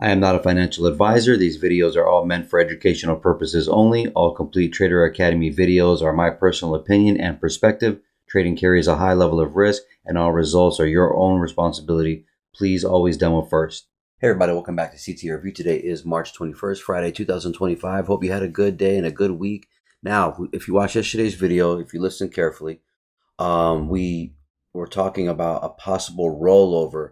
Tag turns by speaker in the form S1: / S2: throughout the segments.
S1: I am not a financial advisor. These videos are all meant for educational purposes only. All complete Trader Academy videos are my personal opinion and perspective. Trading carries a high level of risk, and all results are your own responsibility. Please always demo first. Hey everybody, welcome back to CT Review. Today is March 21st, Friday, 2025. Hope you had a good day and a good week. Now, if you watched yesterday's video, if you listen carefully, we were talking about a possible rollover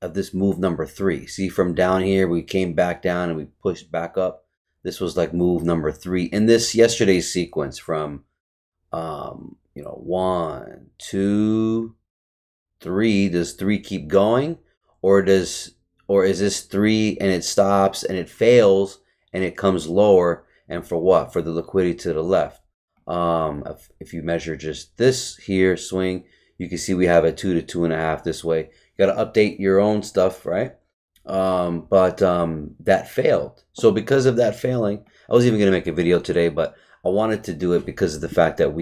S1: of this move number 3. See, from down here, we came back down and we pushed back up. This was like move number 3 in this yesterday's sequence from, 1, 2, 3. Does 3 keep going, or is this 3 and it stops and it fails and it comes lower? And for what? For the liquidity to the left. If you measure just this here swing, you can see we have a 2 to 2.5 this way. You got to update your own stuff, right? But that failed. So because of that failing, I was even going to make a video today, but I wanted to do it because of the fact that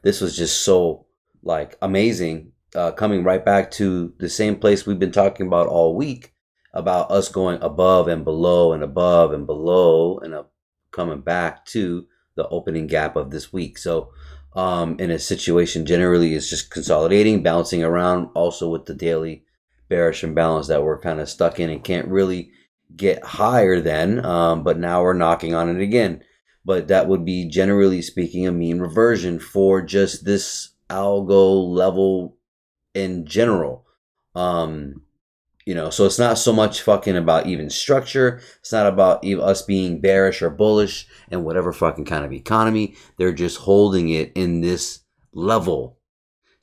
S1: this was just so like amazing, coming right back to the same place we've been talking about all week, about us going above and below and above and below and up, coming back to the opening gap of this week. So in a situation generally is just consolidating, bouncing around, also with the daily bearish imbalance that we're kind of stuck in and can't really get higher than, but now we're knocking on it again. But that would be, generally speaking, a mean reversion for just this algo level in general. So it's not so much fucking about even structure. It's not about us being bearish or bullish and whatever fucking kind of economy. They're just holding it in this level.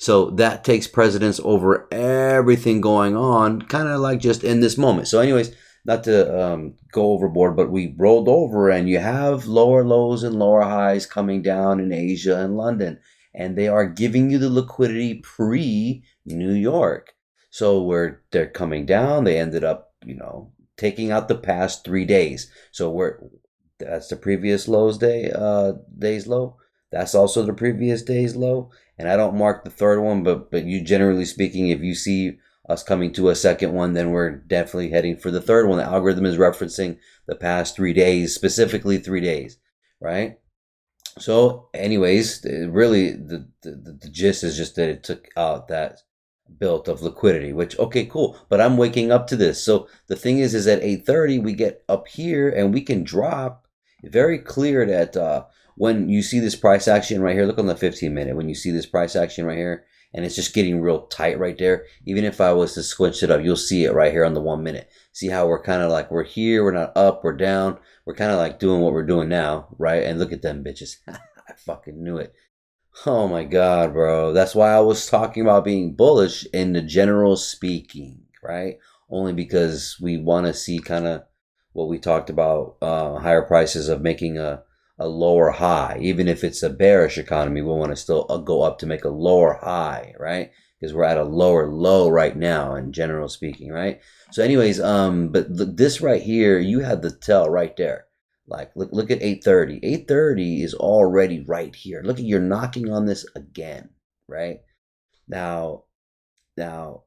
S1: So that takes precedence over everything going on, kind of like just in this moment. So anyways, not to go overboard, but we rolled over and you have lower lows and lower highs coming down in Asia and London. And they are giving you the liquidity pre-New York. So they're coming down, they ended up, taking out the past 3 days. So that's the previous day's low. That's also the previous day's low. And I don't mark the third one, but you, generally speaking, if you see us coming to a second one, then we're definitely heading for the third one. The algorithm is referencing the past 3 days, specifically 3 days, right? So anyways, really the gist is just that it took out that built of liquidity, which, okay, cool, but I'm waking up to this. So the thing is at 8:30 we get up here and we can drop. Very clear that when you see this price action right here, look on the 15-minute, when you see this price action right here and it's just getting real tight right there, even if I was to squinch it up, you'll see it right here on the 1 minute. See how we're kind of like, we're here, we're not up, we're down, we're kind of like doing what we're doing now, right? And look at them bitches. I fucking knew it. Oh my God, bro. That's why I was talking about being bullish in the general speaking, right? Only because we want to see kind of what we talked about, higher prices of making a lower high. Even if it's a bearish economy, we want to still go up to make a lower high, right? Because we're at a lower low right now in general speaking, right? So anyways, but this right here, you had the tell right there. Like, look at 8:30. 8:30 is already right here. Look at, you're knocking on this again, right? Now, now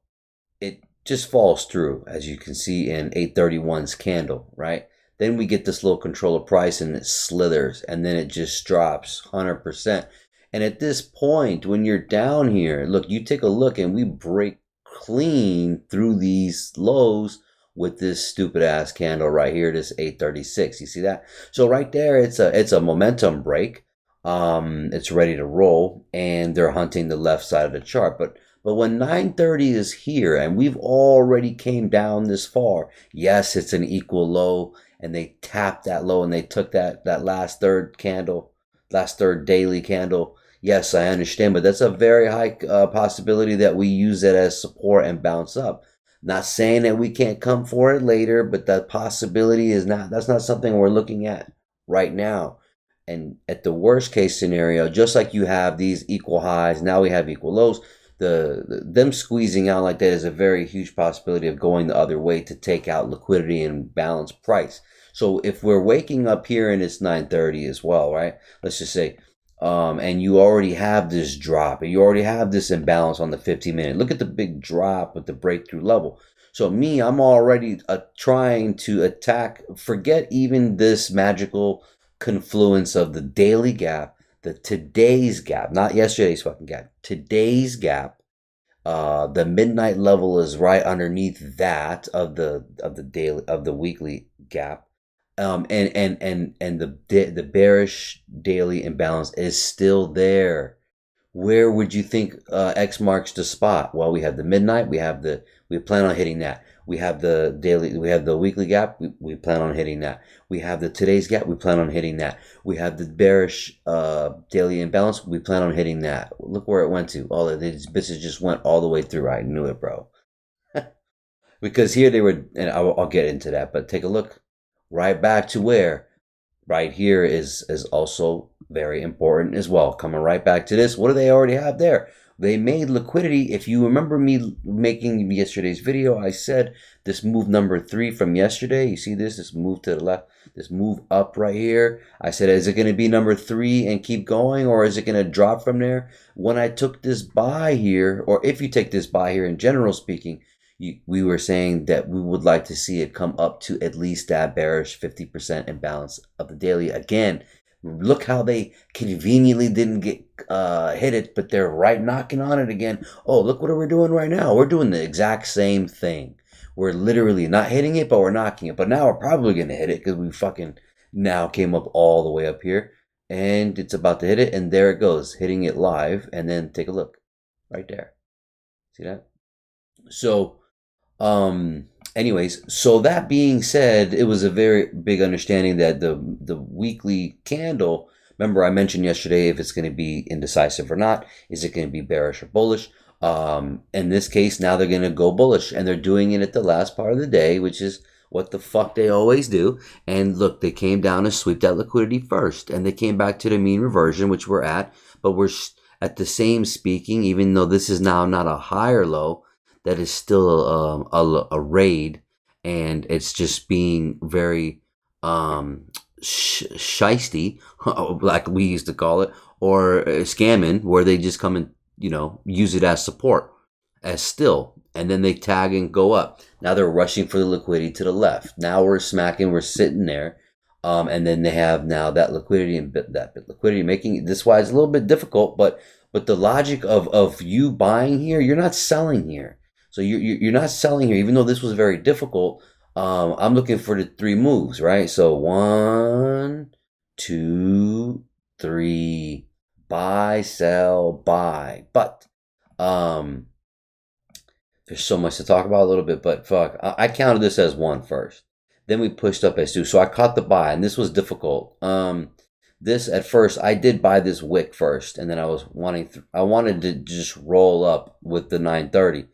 S1: it just falls through, as you can see in 8:31's candle, right? Then we get this little controller price and it slithers and then it just drops 100%. And at this point, when you're down here, look, you take a look and we break clean through these lows with this stupid ass candle right here, this 8:36. You see that? So right there, it's a momentum break. It's ready to roll, and they're hunting the left side of the chart. But when 9:30 is here, and we've already came down this far, yes, it's an equal low, and they tapped that low, and they took that last third candle, last third daily candle. Yes, I understand, but that's a very high possibility that we use it as support and bounce up. Not saying that we can't come for it later, but that possibility that's not something we're looking at right now. And at the worst case scenario, just like you have these equal highs, now we have equal lows. Them squeezing out like that is a very huge possibility of going the other way to take out liquidity and balance price. So if we're waking up here and it's 9:30 as well, right? Let's just say, and you already have this drop, and you already have this imbalance on the 15-minute. Look at the big drop with the breakthrough level. So me, I'm already trying to attack. Forget even this magical confluence of the daily gap, the today's gap, not yesterday's fucking gap. Today's gap. The midnight level is right underneath that of the daily of the weekly gap. And the bearish daily imbalance is still there. Where would you think X marks the spot? Well, we have the midnight. We plan on hitting that. We have the daily. We have the weekly gap. We plan on hitting that. We have the today's gap. We plan on hitting that. We have the bearish daily imbalance. We plan on hitting that. Look where it went to. All of these bitches just went all the way through. I knew it, bro. Because here they were, and I'll get into that. But take a look, right back to where right here is also very important as well. Coming right back to this, what do they already have there? They made liquidity. If you remember me making yesterday's video, I said this move number 3 from yesterday. You see this move to the left, this move up right here. I said, is it going to be number 3 and keep going, or is it going to drop from there? When I took this buy here, or if you take this buy here in general speaking, we were saying that we would like to see it come up to at least that bearish 50% imbalance of the daily. Again, look how they conveniently didn't get hit it, but they're right knocking on it again. Oh, look what we're doing right now. We're doing the exact same thing. We're literally not hitting it, but we're knocking it. But now we're probably going to hit it because we fucking now came up all the way up here. And it's about to hit it, and there it goes, hitting it live. And then take a look right there. See that? So anyways, so that being said, it was a very big understanding that the weekly candle, remember I mentioned yesterday if it's going to be indecisive or not, is it going to be bearish or bullish? In this case, now they're going to go bullish, and they're doing it at the last part of the day, which is what the fuck they always do. And look, they came down to sweep that liquidity first, and they came back to the mean reversion, which we're at, but we're at the same speaking, even though this is now not a higher low, that is still a raid, and it's just being very shisty, like we used to call it, or scamming, where they just come and use it as support, as still, and then they tag and go up. Now they're rushing for the liquidity to the left. Now we're sitting there, and then they have now that liquidity and that liquidity making this why it's a little bit difficult, but the logic of you buying here, you're not selling here. So you're not selling here, even though this was very difficult. I'm looking for the 3 moves, right? So 1, 2, 3, buy, sell, buy. But there's so much to talk about a little bit, but fuck, I counted this as 1 first. Then we pushed up as 2. So I caught the buy, and this was difficult. This at first, I did buy this wick first, and then I wanted to just roll up with the 930.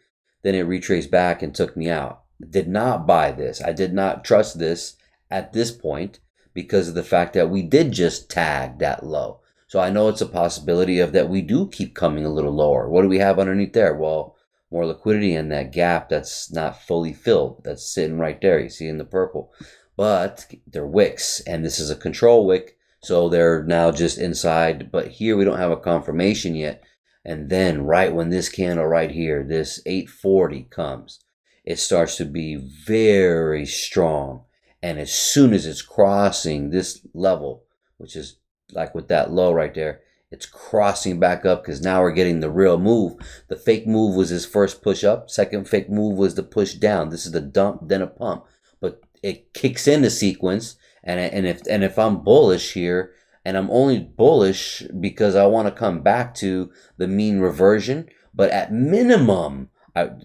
S1: Then it retraced back and took me out. Did not buy this. I did not trust this at this point because of the fact that we did just tag that low. So I know it's a possibility of that we do keep coming a little lower. What do we have underneath there? Well, more liquidity in that gap that's not fully filled. That's sitting right there. You see in the purple. But they're wicks, and this is a control wick. So they're now just inside. But here we don't have a confirmation yet. And then right when this candle right here, this 840 comes, it starts to be very strong. And as soon as it's crossing this level, which is like with that low right there, it's crossing back up because now we're getting the real move. The fake move was his first push up. Second fake move was the push down. This is the dump, then a pump. But it kicks in the sequence. And if I'm bullish here, and I'm only bullish because I want to come back to the mean reversion. But at minimum,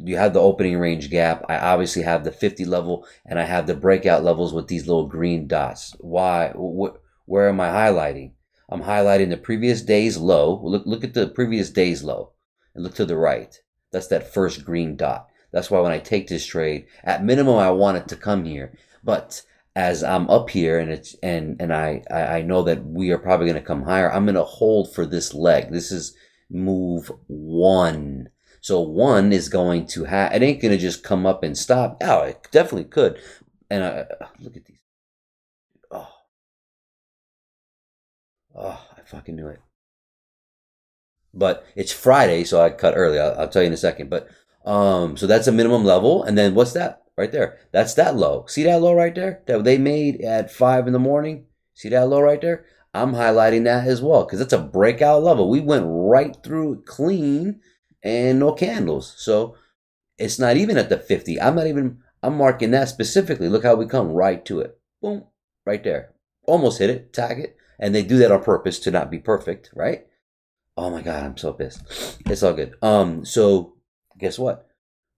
S1: you have the opening range gap. I obviously have the 50 level, and I have the breakout levels with these little green dots. Why? Where am I highlighting? I'm highlighting the previous day's low. Look at the previous day's low, and look to the right. That's that first green dot. That's why when I take this trade, at minimum, I want it to come here. But as I'm up here and I know that we are probably going to come higher, I'm going to hold for this leg. This is move 1. So 1 is going to have, it ain't going to just come up and stop. Oh, it definitely could. And look at these. Oh, I fucking knew it. But it's Friday, so I cut early. I'll tell you in a second. But So that's a minimum level. And then what's that right there? That's that low. See that low right there that they made at 5 in the morning? See that low right there? I'm highlighting that as well because it's a breakout level. We went right through it clean and no candles. So it's not even at the 50. I'm marking that specifically. Look how we come right to it. Boom, right there. Almost hit it, tag it. And they do that on purpose to not be perfect, right? Oh my God, I'm so pissed. It's all good. So guess what?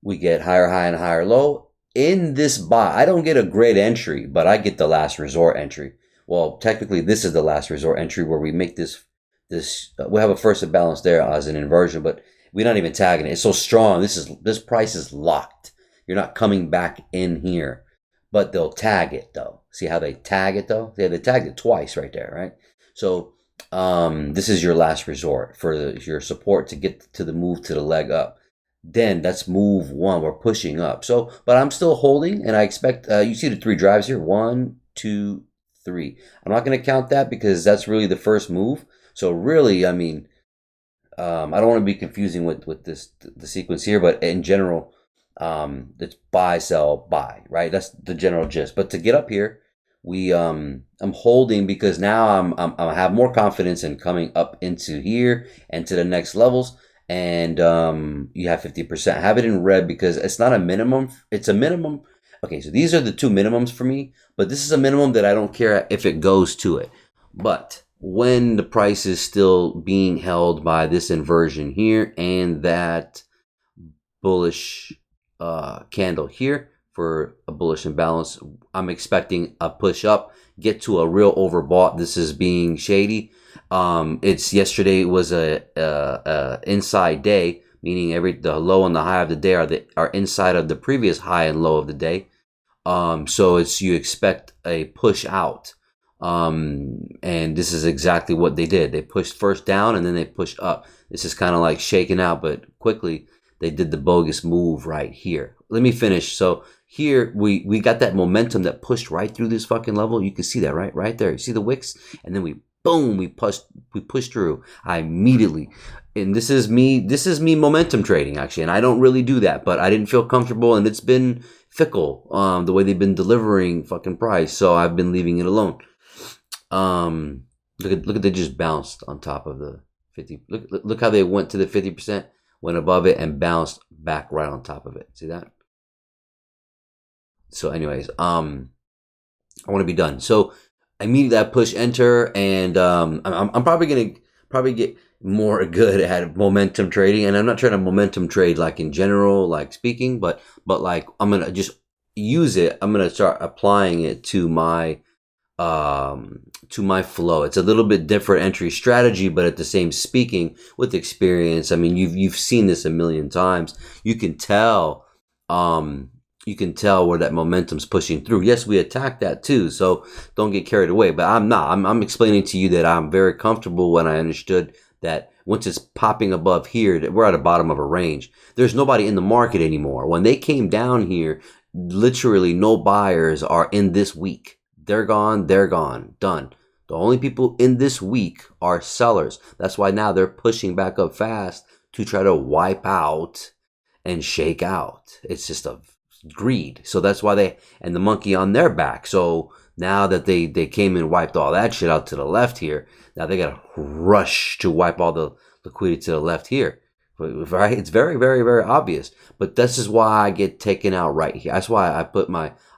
S1: We get higher high and higher low. In this buy, I don't get a great entry, but I get the last resort entry. Well, technically, this is the last resort entry where we make we have a first balance there as an inversion, but we're not even tagging it. It's so strong. This price is locked. You're not coming back in here, but they'll tag it though. See how they tag it though? Yeah, they tagged it twice right there, right? So this is your last resort for your support to get to the move to the leg up. Then that's move one. We're pushing up. So, but I'm still holding, and I expect you see the 3 drives here. 1, 2, 3. I'm not going to count that because that's really the first move. So really, I mean, I don't want to be confusing with the sequence here, but in general, it's buy, sell, buy, right? That's the general gist. But to get up here, I'm holding because now I have more confidence in coming up into here and to the next levels. And you have 50%. Have it in red because it's not a minimum. It's a minimum. Okay, so these are the 2 minimums for me, but this is a minimum that I don't care if it goes to it. But when the price is still being held by this inversion here and that bullish candle here for a bullish imbalance, I'm expecting a push up, get to a real overbought. This is being shady. It's yesterday was a inside day, meaning the low and the high of the day are inside of the previous high and low of the day. So you expect a push out. And this is exactly what they did. They pushed first down and then they pushed up. This is kind of like shaking out, but quickly they did the bogus move right here. Let me finish. So here we got that momentum that pushed right through this fucking level. You can see that right there. You see the wicks, and then we pushed through. I immediately, and this is me momentum trading actually, and I don't really do that, but I didn't feel comfortable, and it's been fickle the way they've been delivering fucking price, so I've been leaving it alone. Look at they just bounced on top of the 50. Look how they went to the 50%, went above it, and bounced back right on top of it. See that? So anyways, I want to be done. So immediately I push enter, and I'm probably gonna get more good at momentum trading, and I'm not trying to momentum trade like in general, like speaking, but like I'm gonna just use it. I'm gonna start applying it to my flow. It's a little bit different entry strategy, but at the same speaking with experience. I mean, you've seen this a million times. You can tell where that momentum's pushing through. Yes, we attack that too, so don't get carried away. But I'm not. I'm explaining to you that I'm very comfortable when I understood that once it's popping above here, that we're at the bottom of a range. There's nobody in the market anymore. When they came down here, literally no buyers are in this week. They're gone, done. The only people in this week are sellers. That's why now they're pushing back up fast to try to wipe out and shake out. It's just a greed. So that's why and the monkey on their back. So now that they came and wiped all that shit out to the left here, now they gotta rush to wipe all the liquidity to the left here. Right? It's very, very, very obvious. But this is why I get taken out right here. That's why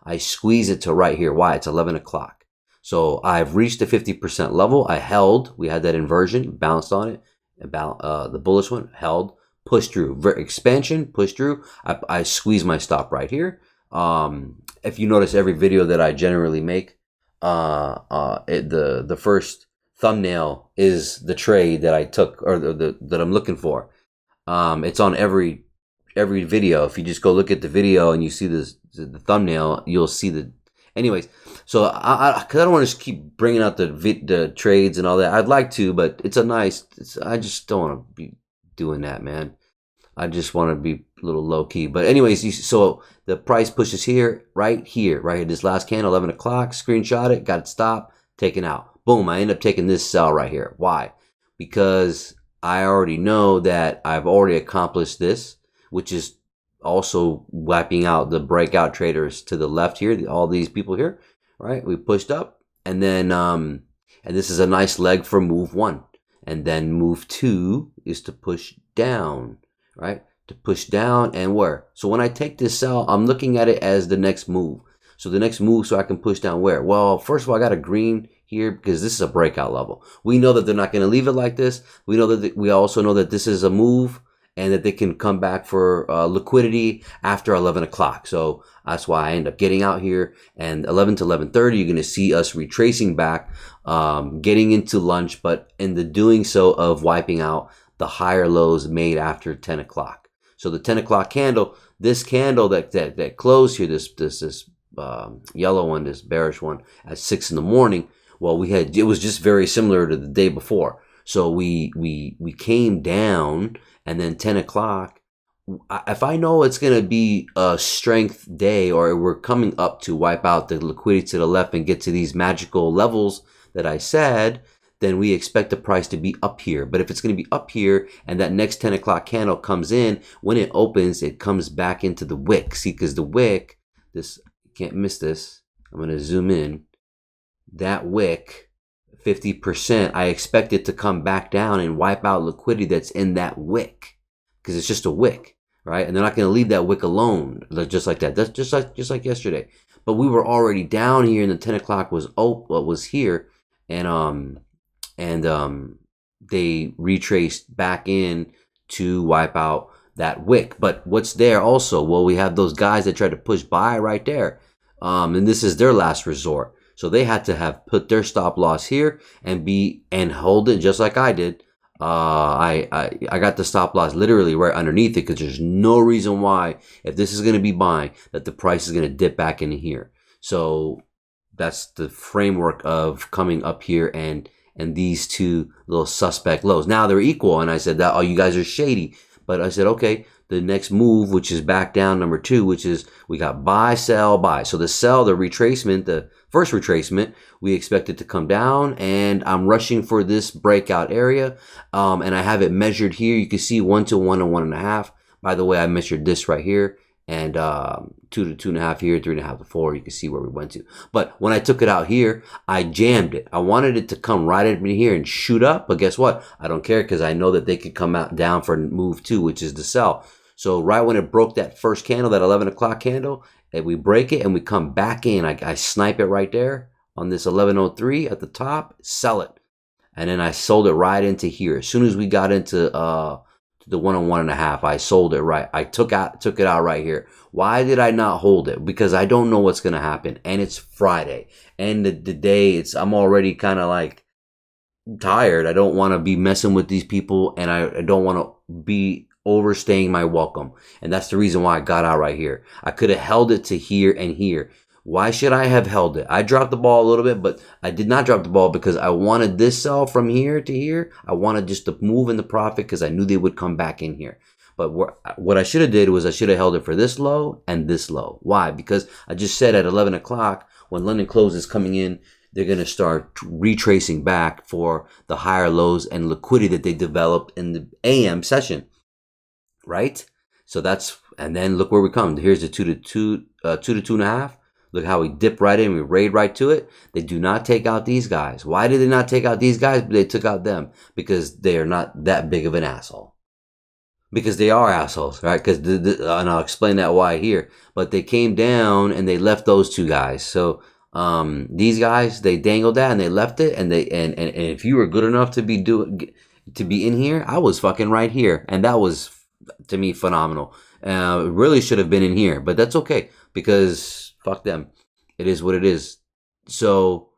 S1: I squeeze it to right here. Why? It's 11 o'clock. So I've reached the 50% level. I held. We had that inversion, bounced on it. The bullish one, held, pushed through. Expansion, pushed through. I squeeze my stop right here. If you notice every video that I generally make, the first thumbnail is the trade that I took or that I'm looking for. It's on every video. If you just go look at the video and you see the thumbnail, you'll see anyways. So cause I don't want to just keep bringing out the trades and all that. I'd like to, but I just don't want to be doing that, man. I just want to be a little low key. But anyways, so the price pushes right here. This last candle, 11 o'clock, screenshot it, got it stopped, taken out. Boom, I end up taking this sell right here. Why? Because I already know that I've already accomplished this, which is also wiping out the breakout traders to the left here, all these people here, right? We pushed up, and then and this is a nice leg for move 1. And then move 2 is to push down, right? To push down and where? So when I take this sell, I'm looking at it as the next move. So the next move, so I can push down where? Well, first of all, I got a green here because this is a breakout level. We know that they're not going to leave it like this. We know that we also know that this is a move and that they can come back for liquidity after 11 o'clock. So that's why I end up getting out here. And 11 to 11:30, you're going to see us retracing back, getting into lunch, but in the doing so of wiping out the higher lows made after 10 o'clock. So the 10 o'clock candle, this candle that closed here, this yellow one, this bearish one at 6 in the morning. Well, it was just very similar to the day before. So we came down, and then 10 o'clock, if I know it's going to be a strength day, or we're coming up to wipe out the liquidity to the left and get to these magical levels that I said, then we expect the price to be up here. But if it's going to be up here and that next 10 o'clock candle comes in, when it opens, it comes back into the wick. See, because the wick, this, can't miss this. I'm going to zoom in. That wick, 50%, I expect it to come back down and wipe out liquidity that's in that wick, because it's just a wick, right? And they're not going to leave that wick alone just like that. That's just like yesterday. But we were already down here, and the 10 o'clock was here, and they retraced back in to wipe out that wick. But what's there also? Well, we have those guys that tried to push buy right there, and this is their last resort. So they had to have put their stop loss here and hold it just like I did. I got the stop loss literally right underneath it, because there's no reason why, if this is going to be buying, that the price is going to dip back into here. So that's the framework of coming up here and these two little suspect lows. Now they're equal, and I said that, oh, you guys are shady. But I said, okay, the next move, which is back down, number 2, which is we got buy, sell, buy. So the sell, the retracement, the first retracement, we expect it to come down, and I'm rushing for this breakout area. And I have it measured here. You can see 1 to 1 and 1.5. By the way, I measured this right here, and 2 to 2.5 here, 3.5 to 4. You can see where we went to. But when I took it out here, I jammed it. I wanted it to come right at me here and shoot up. But guess what? I don't care, because I know that they could come out down for move 2, which is the sell. So right when it broke that first candle, that 11 o'clock candle, and we break it and we come back in, I snipe it right there on this 1103 at the top, sell it. And then I sold it right into here. As soon as we got into the 1 and 1.5, I sold it right. I took it out right here. Why did I not hold it? Because I don't know what's going to happen. And it's Friday. And the day, I'm already kind of like tired. I don't want to be messing with these people, and I don't want to be overstaying my welcome. And that's the reason why I got out right here. I could have held it to here and here. Why should I have held it? I dropped the ball a little bit, but I did not drop the ball because I wanted this sell from here to here. I wanted just to move in the profit because I knew they would come back in here. But what I should have did was I should have held it for this low and this low. Why? Because I just said at 11 o'clock, when London closes coming in, they're going to start retracing back for the higher lows and liquidity that they developed in the AM session. Right? So and then look where we come. Here's the 2 to 2.5. Look how we dip right in. We raid right to it. They do not take out these guys. Why did they not take out these guys? They took out them because they are not that big of an asshole. Because they are assholes, right? Because and I'll explain that why here. But they came down and they left those two guys. So these guys, they dangled that and they left it. And if you were good enough to be in here, I was fucking right here, and that was, to me, phenomenal. Really should have been in here, but that's okay because fuck them. It is what it is. So,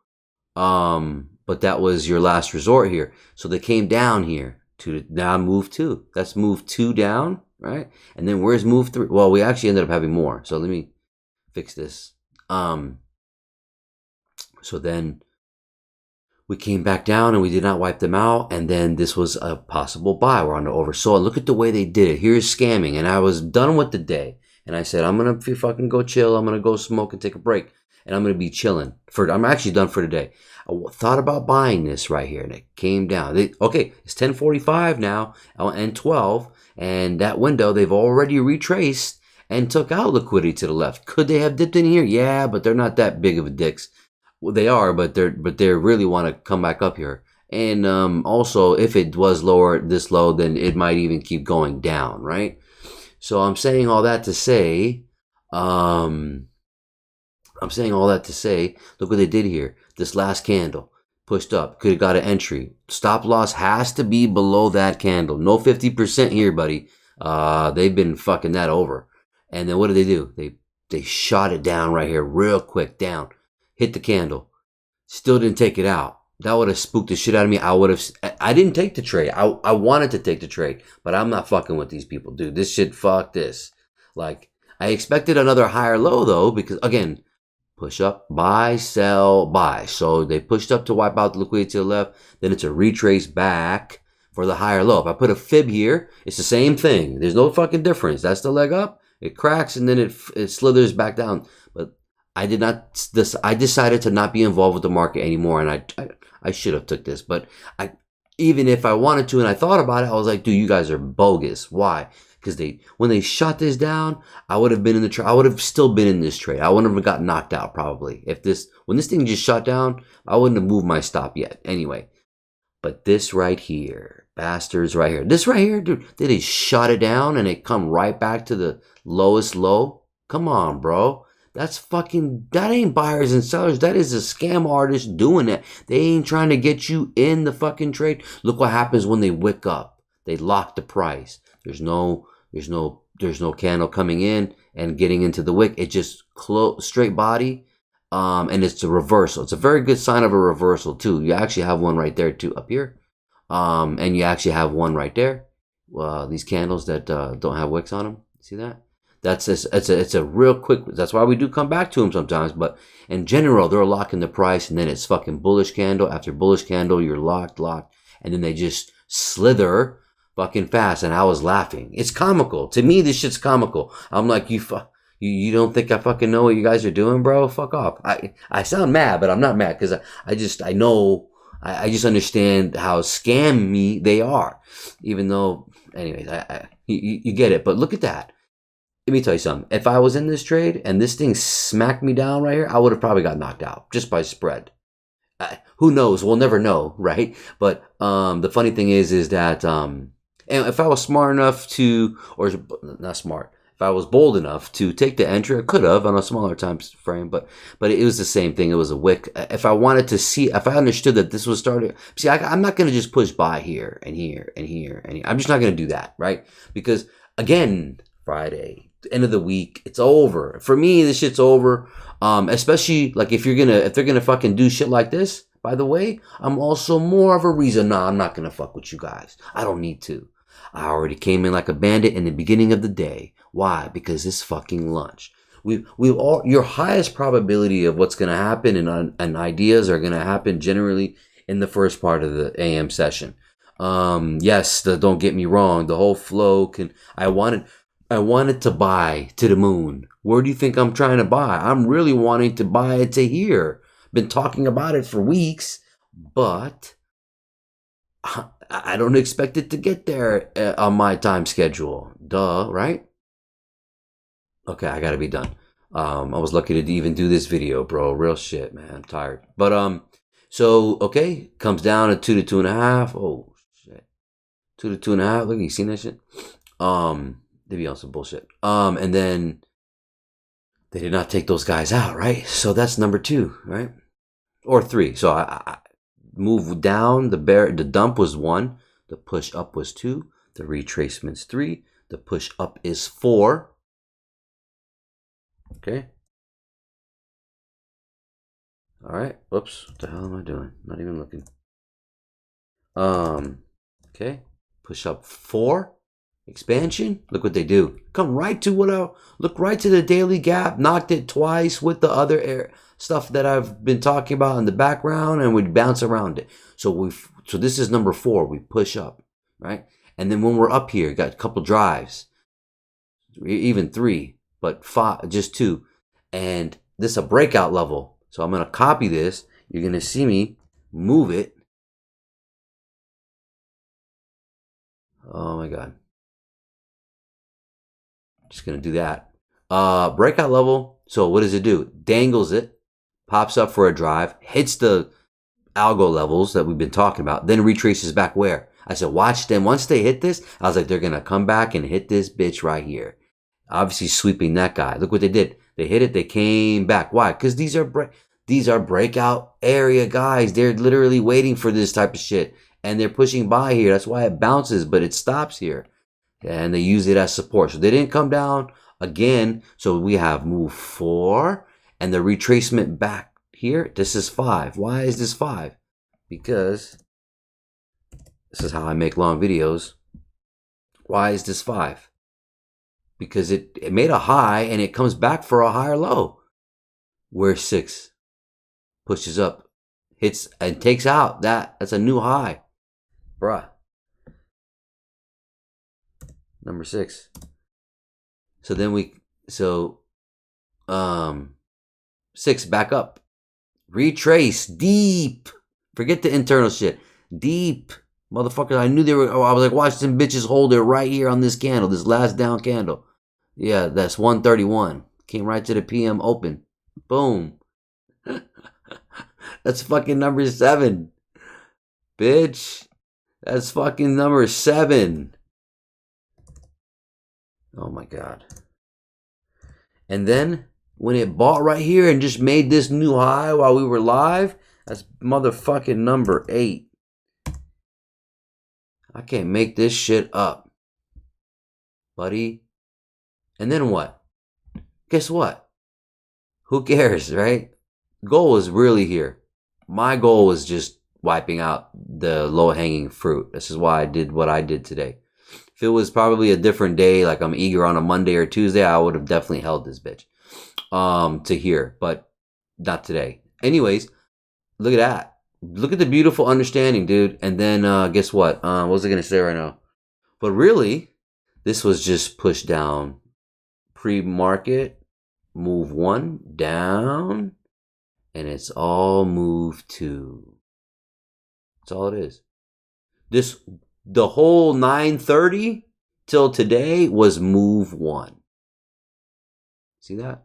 S1: but that was your last resort here. So they came down here to now move 2. That's move 2 down, right? And then where's move 3? Well, we actually ended up having more. So let me fix this. So then we came back down and we did not wipe them out. And then this was a possible buy. We're on the oversold. And look at the way they did it. Here's scamming. And I was done with the day. And I said, I'm going to fucking go chill. I'm going to go smoke and take a break. And I'm going to be chilling. I'm actually done for today. I thought about buying this right here. And it came down. Okay, it's 10:45 now and 12. And that window, they've already retraced. and took out liquidity to the left. Could they have dipped in here? Yeah, but they're not that big of a dicks. Well, they are, but they really want to come back up here. And also, if it was lower this low, then it might even keep going down, right? So I'm saying all that to say, um, look what they did here. This last candle pushed up, could have got an entry. Stop loss has to be below that candle. No 50% here, buddy. They've been fucking that over. And then what did they do? They shot it down right here, real quick, down, hit the candle. Still didn't take it out. That would have spooked the shit out of me. I didn't take the trade. I wanted to take the trade, but I'm not fucking with these people, dude. This shit, fuck this. Like, I expected another higher low though, because again, push up, buy, sell, buy. So they pushed up to wipe out the liquidity to the left. Then it's a retrace back for the higher low. If I put a fib here, it's the same thing. There's no fucking difference. That's the leg up. It cracks and then it slithers back down. But I did not. I decided to not be involved with the market anymore, and I should have took this. But even if I wanted to, and I thought about it, I was like, dude, you guys are bogus. Why? Because when they shot this down, I would have been in the trade. I would have still been in this trade. I wouldn't have got knocked out probably. When this thing just shot down, I wouldn't have moved my stop yet. Anyway, but this right here, bastards right here. This right here, dude, they shot it down and it come right back to the lowest low. Come on, bro. That ain't buyers and sellers. That is a scam artist doing that. They ain't trying to get you in the fucking trade. Look what happens when they wick up. They lock the price. There's no candle coming in and getting into the wick. It just straight body. And it's a reversal. It's a very good sign of a reversal too. You actually have one right there too, up here. And you actually have one right there. These candles that don't have wicks on them. See that? It's a real quick. That's why we do come back to them sometimes. But in general, they're locking the price, and then it's fucking bullish candle after bullish candle. You're locked, and then they just slither fucking fast. And I was laughing. It's comical to me. This shit's comical. I'm like, you don't think I fucking know what you guys are doing, bro? Fuck off. I sound mad, but I'm not mad because I know. I just understand how scammy they are. Even though, anyways, you get it. But look at that. Let me tell you something. If I was in this trade and this thing smacked me down right here, I would have probably got knocked out just by spread. Who knows? We'll never know, right? But the funny thing is that and if I was smart enough to, or not smart, if I was bold enough to take the entry, I could have on a smaller time frame. But it was the same thing. It was a wick. If I wanted to see, if I understood that this was starting, see, I'm not going to just push buy here and here and here and here. I'm just not going to do that, right? Because again, Friday, end of the week, it's over. For me, this shit's over. Especially like if they're gonna fucking do shit like this, by the way, I'm also more of a reason, I'm not gonna fuck with you guys. I don't need to. I already came in like a bandit in the beginning of the day. Why? Because it's fucking lunch. Your highest probability of what's gonna happen and ideas are gonna happen generally in the first part of the AM session. Yes, don't get me wrong. The whole flow I wanted to buy to the moon. Where do you think I'm trying to buy? I'm really wanting to buy it to here. Been talking about it for weeks, but I don't expect it to get there on my time schedule. Duh, right? Okay, I gotta be done. I was lucky to even do this video, bro. Real shit, man. I'm tired. But so okay, comes down to 2 to 2.5. Oh shit, 2 to 2.5. Look, you seen that shit? They be on some bullshit. And then they did not take those guys out, right? So that's number 2, right? Or 3. So I move down. The dump was 1. The push up was 2. The retracement's 3. The push up is 4. Okay. All right. Whoops. What the hell am I doing? Not even looking. Okay. Push up 4. Expansion, look what they do. Come right to look right to the daily gap, knocked it twice with the other stuff that I've been talking about in the background, and we'd bounce around it. So this is number 4. We push up, right? And then when we're up here, got a couple drives, even 3, but 5, just 2. And this is a breakout level. So I'm going to copy this. You're going to see me move it. Oh my God. Just going to do that. Breakout level. So what does it do? Dangles it, pops up for a drive, hits the algo levels that we've been talking about, then retraces back where? I said, watch them. Once they hit this, I was like, they're going to come back and hit this bitch right here. Obviously sweeping that guy. Look what they did. They hit it. They came back. Why? Because these are breakout area guys. They're literally waiting for this type of shit. And they're pushing by here. That's why it bounces, but it stops here. And they use it as support. So they didn't come down again. So we have move 4 and the retracement back here. This is 5. Why is this 5? Because this is how I make long videos. Why is this 5? Because it made a high and it comes back for a higher low. Where 6 pushes up, hits and takes out that's a new high. Bruh. Number 6. So then 6 back up. Retrace deep. Forget the internal shit. Deep. Motherfuckers, I knew they were. Oh, I was like, watch them bitches hold it right here on this candle, this last down candle. Yeah, that's 131. Came right to the PM open. Boom. That's fucking number 7. Bitch. That's fucking number 7. Oh my God. And then when it bought right here and just made this new high while we were live, that's motherfucking number 8. I can't make this shit up, buddy. And then what? Guess what? Who cares, right? Goal is really here. My goal was just wiping out the low-hanging fruit. This is why I did what I did today. If it was probably a different day, like I'm eager on a Monday or Tuesday, I would have definitely held this bitch to here, but not today. Anyways, look at that. Look at the beautiful understanding, dude. And then guess what? What was I going to say right now? But really, this was just pushed down. Pre-market, move 1 down, and it's all move 2. That's all it is. The whole 9:30 till today was move 1. See that?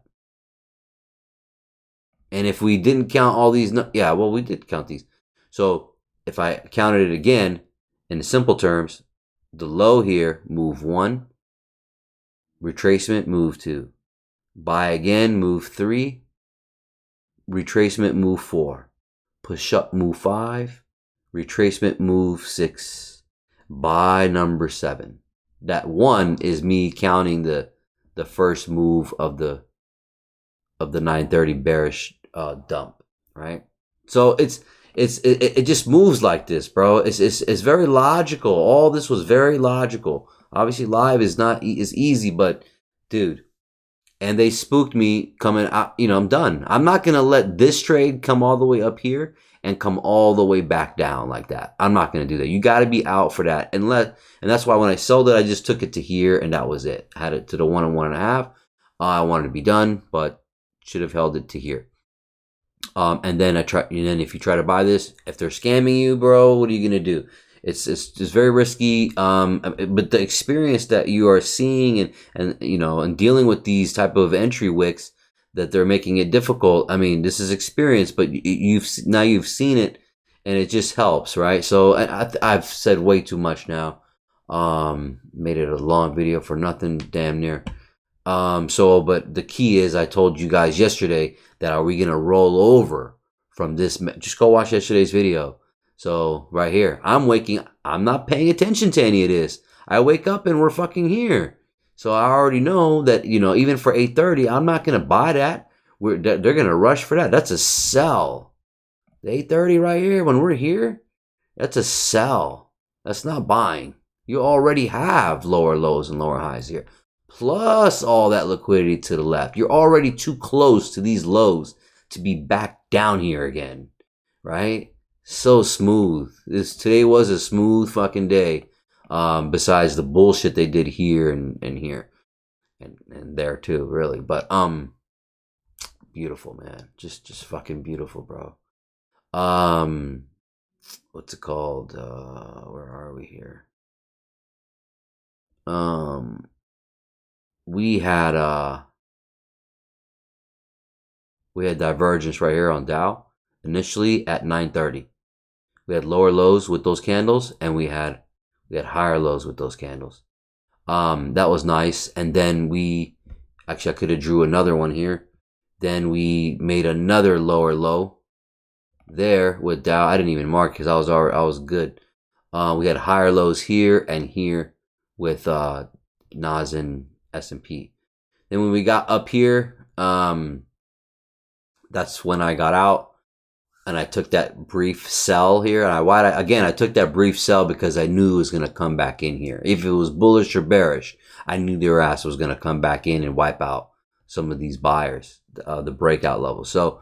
S1: And if we didn't count all these, yeah, well, we did count these. So if I counted it again, in simple terms, the low here, move 1, retracement, move 2, buy again, move 3, retracement, move 4, push up, move 5, retracement, move 6, buy number 7. That 1 is me counting the first move of the 9:30 bearish dump, right? So it just moves like this, bro. It's very logical. All this was very logical. Obviously, live is not is easy, but dude, and they spooked me coming out. You know, I'm done. I'm not gonna let this trade come all the way up here and come all the way back down like that. I'm not gonna do that. You got to be out for that, and that's why when I sold it, I just took it to here, and that was it. I had it to the 1 and 1.5. I wanted to be done, but should have held it to here. And then if you try to buy this, if they're scamming you, bro, what are you gonna do? It's very risky. But the experience that you are seeing and dealing with these type of entry wicks that they're making it difficult. I mean, this is experience, but you've seen it, and it just helps, right? So I've said way too much now. Made it a long video for nothing, damn near. But the key is, I told you guys yesterday that are we gonna roll over from this? Just go watch yesterday's video. So right here, I'm not paying attention to any of this. I wake up and we're fucking here. So I already know that, even for 8:30, I'm not gonna buy that. They're gonna rush for that. That's a sell. The 8:30 right here, when we're here, that's a sell. That's not buying. You already have lower lows and lower highs here. Plus all that liquidity to the left. You're already too close to these lows to be back down here again, right? So smooth. Today was a smooth fucking day. Besides the bullshit they did here and here and there too, really. But beautiful, man. Just fucking beautiful, bro. What's it called? Where are we here? We had We had divergence right here on Dow initially at 9:30. We had lower lows with those candles, and we had higher lows with those candles. That was nice. And then we actually, I could have drew another one here. Then we made another lower low there with Dow. I didn't even mark because I was good. We had higher lows here and here with Nas and S&P. Then when we got up here, that's when I got out and I took that brief sell here. And I took that brief sell because I knew it was going to come back in here. If it was bullish or bearish, I knew their ass was going to come back in and wipe out some of these buyers, the breakout level. So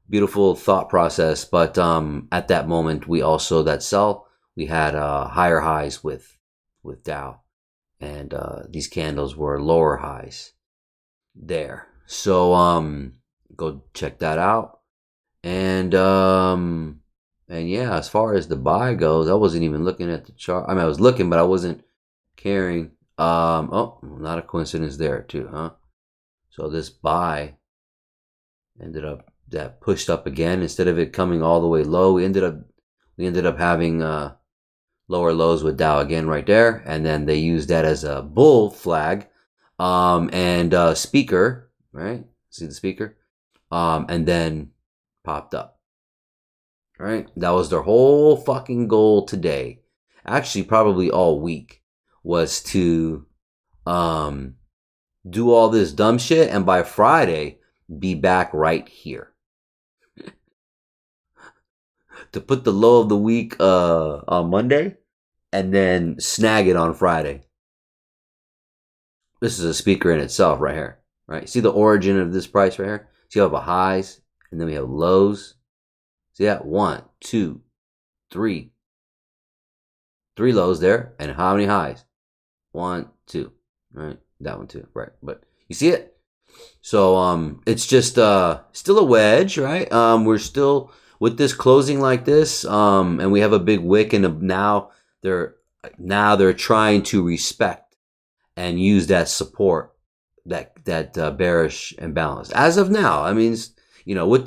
S1: beautiful thought process. But at that moment, we also that sell, we had higher highs with Dow, and these candles were lower highs there. So go check that out. And yeah, as far as the buy goes, I wasn't even looking at the chart. I mean, I was looking, but I wasn't caring. Oh, not a coincidence there too, huh? So this buy ended up that pushed up again instead of it coming all the way low. We ended up having lower lows with Dow again right there, and then they used that as a bull flag, and speaker, right? See the speaker, and then popped up. Right? That was their whole fucking goal today. Actually, probably all week was to do all this dumb shit, and by Friday be back right here to put the low of the week on Monday and then snag it on Friday. This is a speaker in itself right here, right? See the origin of this price right here? See how we have highs and then we have lows. See that? 1, 2, 3. 3 lows there, and how many highs? 1, 2, right? That one too, right? But you see it? So it's just still a wedge, right? We're still with this closing like this, and we have a big wick, and now they're trying to respect and use that support, that bearish imbalance. As of now, I mean, with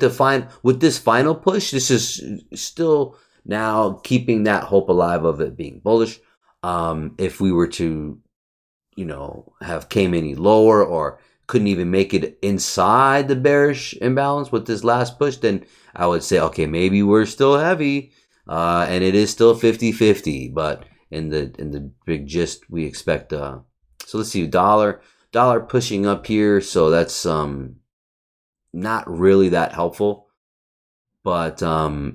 S1: this final push, this is still now keeping that hope alive of it being bullish. If we were to, have came any lower or couldn't even make it inside the bearish imbalance with this last push, then I would say, okay, maybe we're still heavy, and it is still 50-50. But in the big gist, we expect. So let's see, dollar pushing up here. So that's not really that helpful, but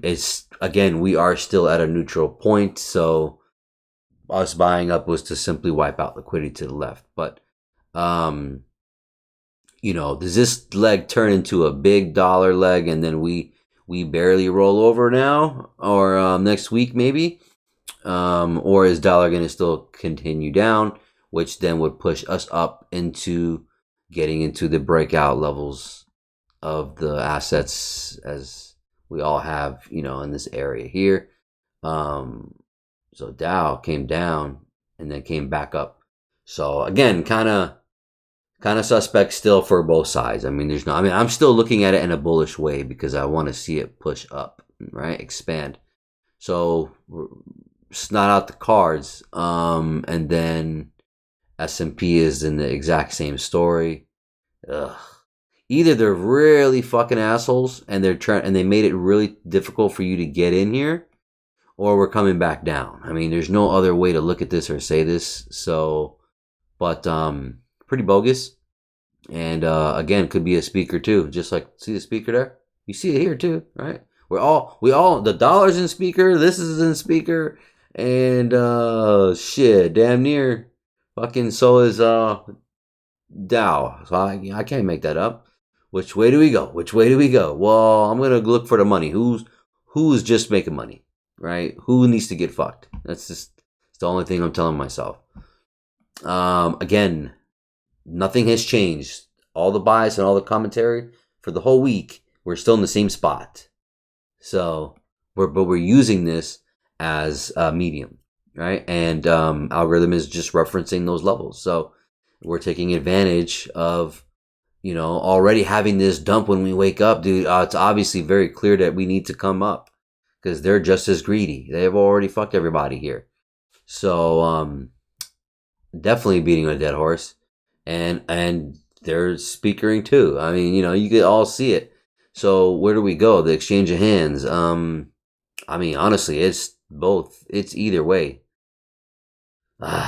S1: it's, again, we are still at a neutral point. So us buying up was to simply wipe out liquidity to the left. But does this leg turn into a big dollar leg and then we barely roll over now, or next week maybe, or is dollar going to still continue down, which then would push us up into getting into the breakout levels of the assets as we all have, in this area here. So Dow came down and then came back up. So again, kind of suspect still for both sides. I mean, I'm still looking at it in a bullish way because I want to see it push up, right? Expand. So it's not out the cards. And then S&P is in the exact same story. Ugh. Either they're really fucking assholes and they made it really difficult for you to get in here, or we're coming back down. I mean, there's no other way to look at this or say this. So, but pretty bogus. And again, could be a speaker too. Just like, see the speaker there? You see it here too, right? We all the dollar's in speaker. This is in speaker, and shit, damn near fucking so is Dow. So I can't make that up. Which way do we go? Well, I'm gonna look for the money. Who's just making money, right? Who needs to get fucked? It's the only thing I'm telling myself. Again, nothing has changed. All the bias and all the commentary for the whole week, we're still in the same spot. So we're using this as a medium, right? And algorithm is just referencing those levels. So we're taking advantage of You know, already having this dump when we wake up, dude, it's obviously very clear that we need to come up because they're just as greedy. They've already fucked everybody here. So, definitely beating a dead horse. And they're speakering too. I mean, you know, you could all see it. So where do we go? The exchange of hands. I mean, honestly, it's both. It's either way.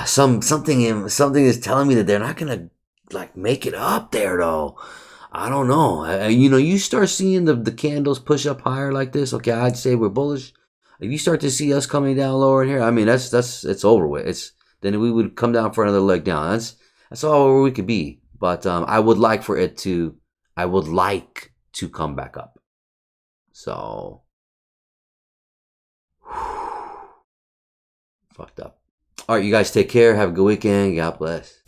S1: Something is telling me that they're not gonna like make it up there though. I don't know. You know, you start seeing the candles push up higher like this. Okay, I'd say we're bullish. If you start to see us coming down lower in here, I mean that's it's over with. It's then we would come down for another leg down. That's all where we could be. But I would like for it to. I would like to come back up. So fucked up. All right, you guys take care. Have a good weekend. God bless.